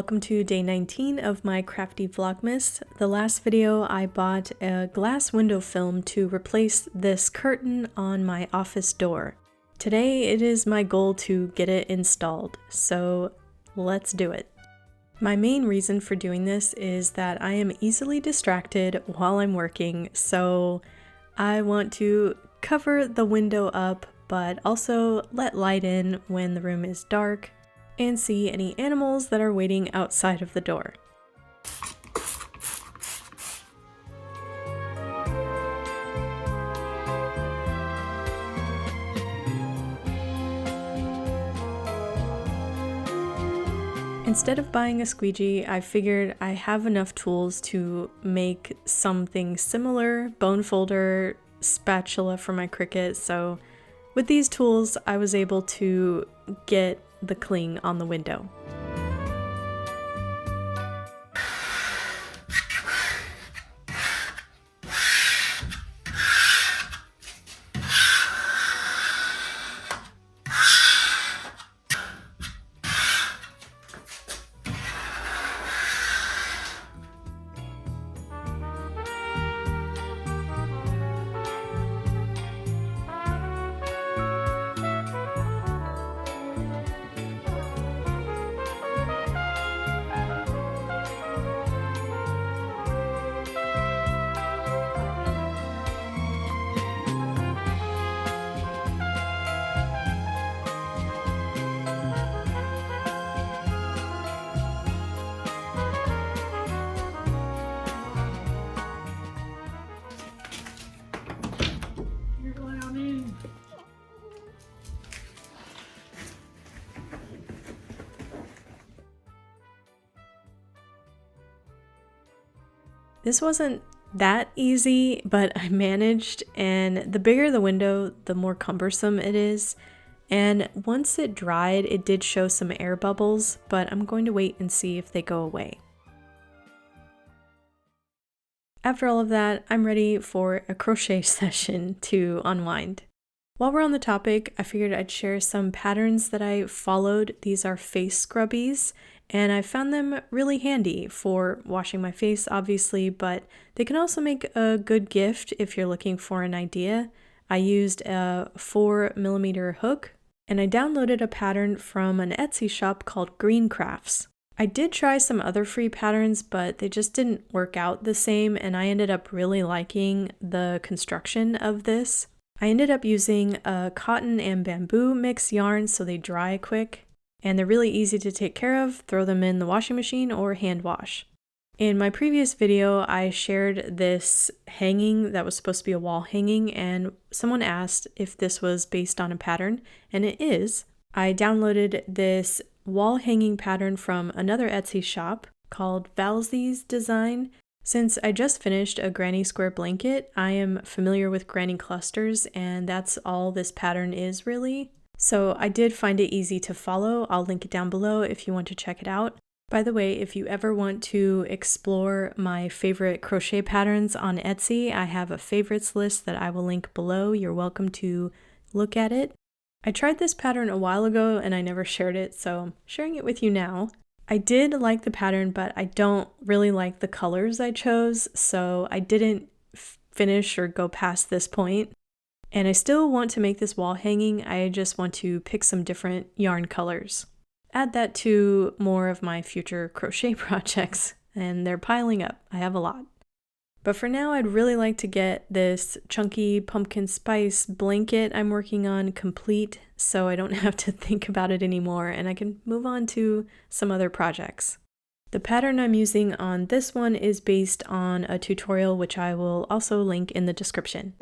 welcome to day 19 of my Crafty Vlogmas. The last video I bought a glass window film to replace this curtain on my office door. Today it is my goal to get it installed, so let's do it. My main reason for doing this is that I am easily distracted while I'm working, so I want to cover the window up but also let light in when the room is dark and see any animals that are waiting outside of the door. Instead of buying a squeegee, I figured I have enough tools to make something similar, bone folder, spatula for my Cricut, so with these tools I was able to get the cling on the window. This wasn't that easy, but I managed, and the bigger the window, the more cumbersome it is. And once it dried, it did show some air bubbles, but I'm going to wait and see if they go away. After all of that, I'm ready for a crochet session to unwind. While we're on the topic, I figured I'd share some patterns that I followed. These are face scrubbies, and I found them really handy for washing my face, obviously, but they can also make a good gift if you're looking for an idea. I used a 4mm hook, and I downloaded a pattern from an Etsy shop called Green Crafts. I did try some other free patterns, but they just didn't work out the same, and I ended up really liking the construction of this. I ended up using a cotton and bamboo mix yarn so they dry quick, and they're really easy to take care of. Throw them in the washing machine or hand wash. In my previous video, I shared this hanging that was supposed to be a wall hanging, and someone asked if this was based on a pattern, and it is. I downloaded this wall hanging pattern from another Etsy shop called Valsy's Design. Since I just finished a granny square blanket, I am familiar with granny clusters, and that's all this pattern is really. So I did find it easy to follow. I'll link it down below if you want to check it out. By the way, if you ever want to explore my favorite crochet patterns on Etsy, I have a favorites list that I will link below. You're welcome to look at it. I tried this pattern a while ago and I never shared it, so I'm sharing it with you now. I did like the pattern, but I don't really like the colors I chose, so I didn't finish or go past this point. And I still want to make this wall hanging, I just want to pick some different yarn colors. Add that to more of my future crochet projects, and they're piling up. I have a lot. But for now, I'd really like to get this chunky pumpkin spice blanket I'm working on complete so I don't have to think about it anymore and I can move on to some other projects. The pattern I'm using on this one is based on a tutorial which I will also link in the description.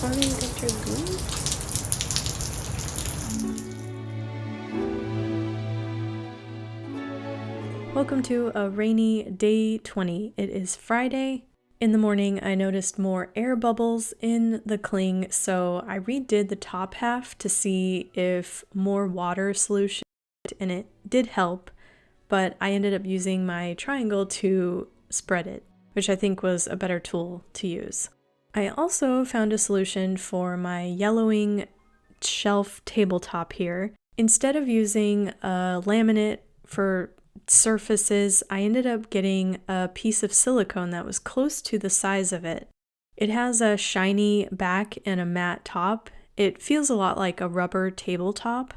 fun and get your glue. Welcome to a rainy day 20. It is Friday. In the morning, I noticed more air bubbles in the cling, so I redid the top half to see if more water solution, and it did help, but I ended up using my triangle to spread it, which I think was a better tool to use. I also found a solution for my yellowing shelf tabletop here. Instead of using a laminate for surfaces, I ended up getting a piece of silicone that was close to the size of it. It has a shiny back and a matte top. It feels a lot like a rubber tabletop.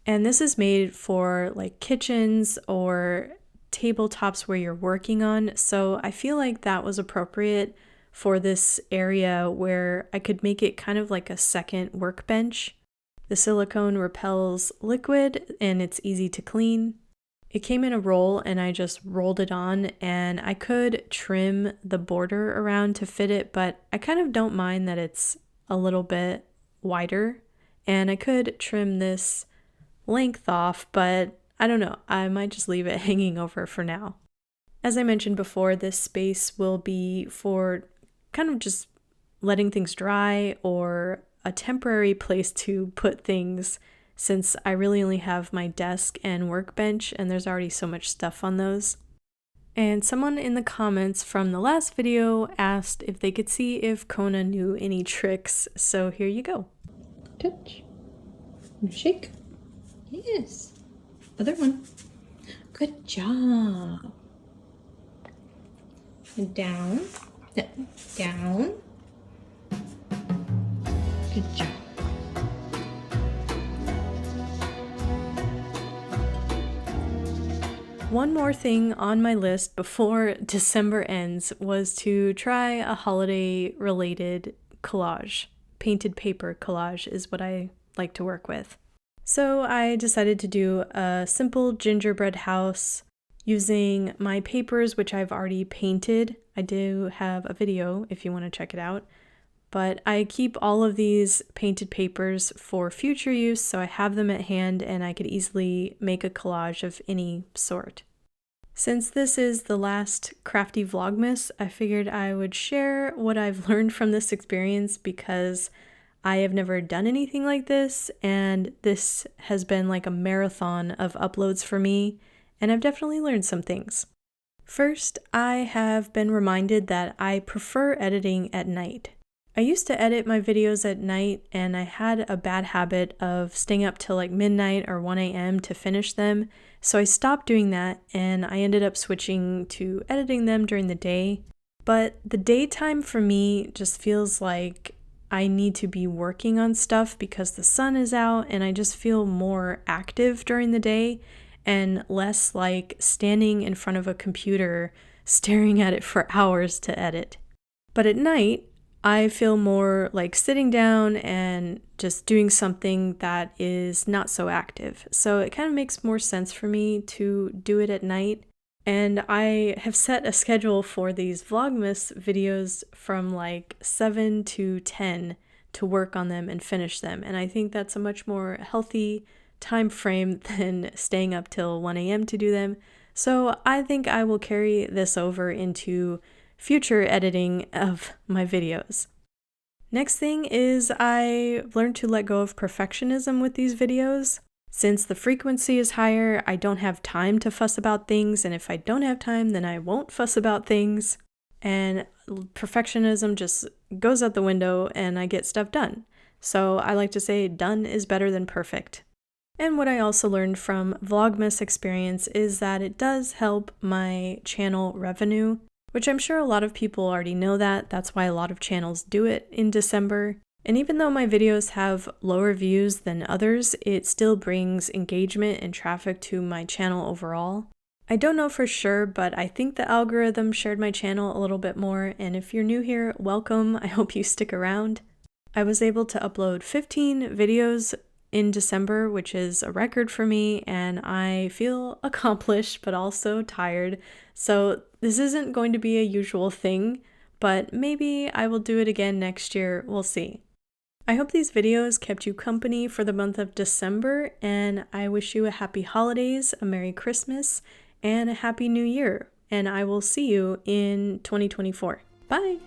And this is made for like kitchens or tabletops where you're working on. So I feel like that was appropriate for this area where I could make it kind of like a second workbench. The silicone repels liquid and it's easy to clean. It came in a roll and I just rolled it on, and I could trim the border around to fit it, but I kind of don't mind that it's a little bit wider, and I could trim this length off, but I don't know, I might just leave it hanging over for now. As I mentioned before, this space will be for kind of just letting things dry or a temporary place to put things, since I really only have my desk and workbench and there's already so much stuff on those. And someone in the comments from the last video asked if they could see if Kona knew any tricks, so here you go. Touch. Shake. Yes. Other one. Good job. And down. Down. Good job. One more thing on my list before December ends was to try a holiday-related collage. Painted paper collage is what I like to work with. So I decided to do a simple gingerbread house using my papers, which I've already painted. I do have a video if you want to check it out. But I keep all of these painted papers for future use, so I have them at hand and I could easily make a collage of any sort. Since this is the last Crafty Vlogmas, I figured I would share what I've learned from this experience, because I have never done anything like this, and this has been like a marathon of uploads for me, and I've definitely learned some things. First, I have been reminded that I prefer editing at night. I used to edit my videos at night, and I had a bad habit of staying up till like midnight or 1 a.m. to finish them, so I stopped doing that and I ended up switching to editing them during the day. But the daytime for me just feels like I need to be working on stuff because the sun is out, and I just feel more active during the day and less like standing in front of a computer staring at it for hours to edit. But at night, I feel more like sitting down and just doing something that is not so active. So it kind of makes more sense for me to do it at night. And I have set a schedule for these Vlogmas videos from like 7 to 10 to work on them and finish them. And I think that's a much more healthy time frame than staying up till 1 a.m. to do them. So I think I will carry this over into future editing of my videos. Next thing is I learned to let go of perfectionism with these videos. Since the frequency is higher, I don't have time to fuss about things, and if I don't have time, then I won't fuss about things. And perfectionism just goes out the window and I get stuff done. So I like to say done is better than perfect. And what I also learned from Vlogmas experience is that it does help my channel revenue, which I'm sure a lot of people already know that. That's why a lot of channels do it in December. And even though my videos have lower views than others, it still brings engagement and traffic to my channel overall. I don't know for sure, but I think the algorithm shared my channel a little bit more, and if you're new here, welcome. I hope you stick around. I was able to upload 15 videos in December, which is a record for me, and I feel accomplished but also tired. So this isn't going to be a usual thing, but maybe I will do it again next year. We'll see. I hope these videos kept you company for the month of December, and I wish you a happy holidays, a Merry Christmas, and a Happy New Year. And I will see you in 2024. Bye!